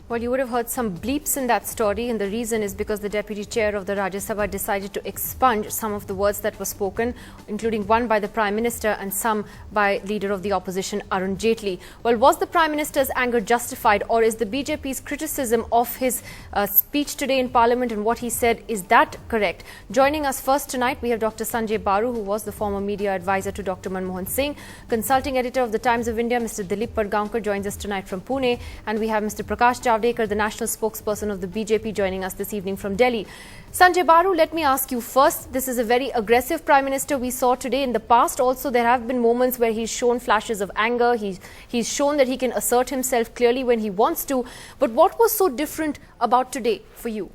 Well, you would have heard some bleeps in that story, and the reason is because the Deputy Chair of the Rajya Sabha decided to expunge some of the words that were spoken, including one by the Prime Minister and some by Leader of the Opposition, Arun Jaitley. Well, was the Prime Minister's anger justified, or is the BJP's criticism of his speech today in Parliament and what he said, is that correct? Joining us first tonight, we have Dr. Sanjay Baru, who was the former media advisor to Dr. Manmohan Singh. Consulting editor of the Times of India, Mr. Dilip Pargaonkar, joins us tonight from Pune. And we have Mr. Prakash Javadekar, the national spokesperson of the BJP, joining us this evening from Delhi. Sanjay Baru, let me ask you first, this is a very aggressive Prime Minister we saw today. In the past also, there have been moments where he's shown flashes of anger. He's shown that he can assert himself clearly when he wants to. But what was so different about today for you?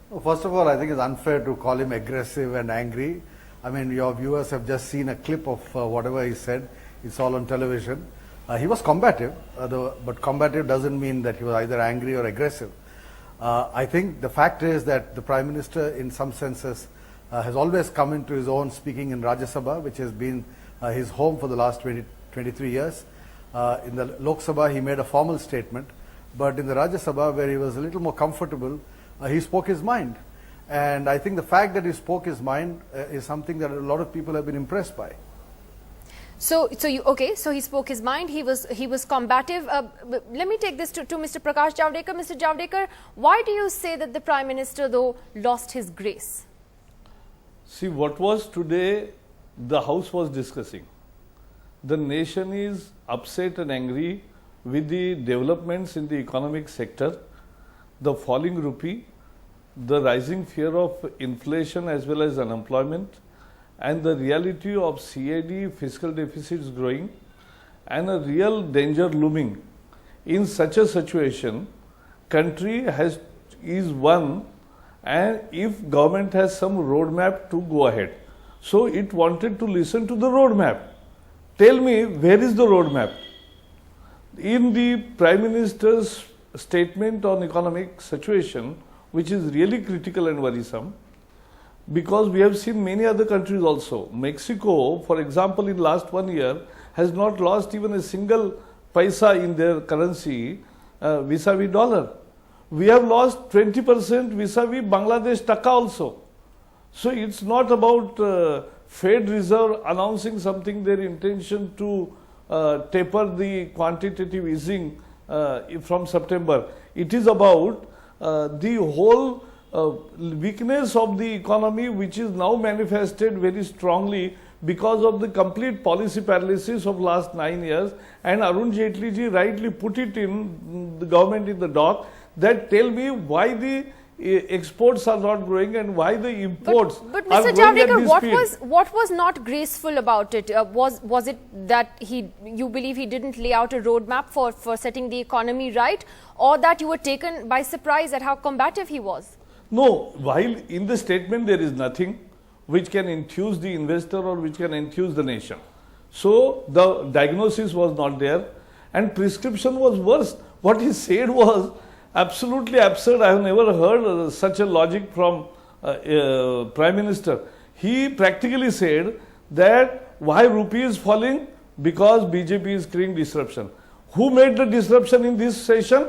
Well, first of all, I think it's unfair to call him aggressive and angry. I mean, your viewers have just seen a clip of whatever he said. It's all on television. He was combative, but combative doesn't mean that he was either angry or aggressive. I think the fact is that the Prime Minister, in some senses, has always come into his own speaking in Rajya Sabha, which has been his home for the last 23 years. In the Lok Sabha, he made a formal statement, but in the Rajya Sabha, where he was a little more comfortable, he spoke his mind. And I think the fact that he spoke his mind is something that a lot of people have been impressed by. So he spoke his mind, he was combative. Let me take this to Mr. Prakash Javadekar. Mr. Javadekar, why do you say that the Prime Minister, though, lost his grace? See, what was today, the House was discussing. The nation is upset and angry with the developments in the economic sector, the falling rupee, the rising fear of inflation as well as unemployment, and the reality of CAD, fiscal deficits growing, and a real danger looming. In such a situation, country is one, and if government has some roadmap to go ahead. So it wanted to listen to the roadmap. Tell me, where is the roadmap? In the Prime Minister's statement on economic situation, which is really critical and worrisome, because we have seen many other countries also. Mexico, for example, in last 1 year, has not lost even a single paisa in their currency vis-a-vis dollar. We have lost 20% vis-a-vis Bangladesh taka also. So it's not about Fed Reserve announcing something, their intention to taper the quantitative easing from September. It is about the whole weakness of the economy, which is now manifested very strongly because of the complete policy paralysis of last 9 years. And Arun Jaitley ji rightly put it in the government in the dock, that tell me why the exports are not growing and why the imports but are Mr. growing Javadekar, at this speed. what was not graceful about it? Was it that you believe he didn't lay out a roadmap for setting the economy right, or that you were taken by surprise at how combative he was? No, while in the statement there is nothing which can enthuse the investor or which can enthuse the nation. So the diagnosis was not there and prescription was worse. What he said was absolutely absurd. I have never heard such a logic from Prime Minister. He practically said that why rupee is falling? Because BJP is creating disruption. Who made the disruption in this session?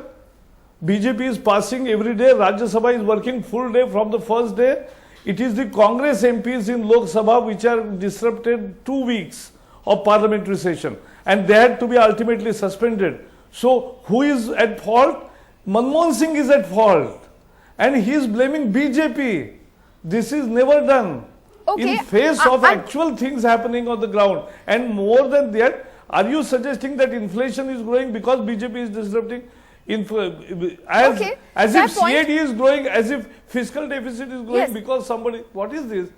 BJP is passing every day. Rajya Sabha is working full day from the first day. It is the Congress MPs in Lok Sabha which are disrupted 2 weeks of parliamentary session, and they had to be ultimately suspended. So who is at fault? Manmohan Singh is at fault, and he is blaming BJP. This is never done. Okay. In face of actual things happening on the ground. And more than that, are you suggesting that inflation is growing because BJP is disrupting? As if CAD is growing, as if fiscal deficit is growing, yes, because somebody, what is this?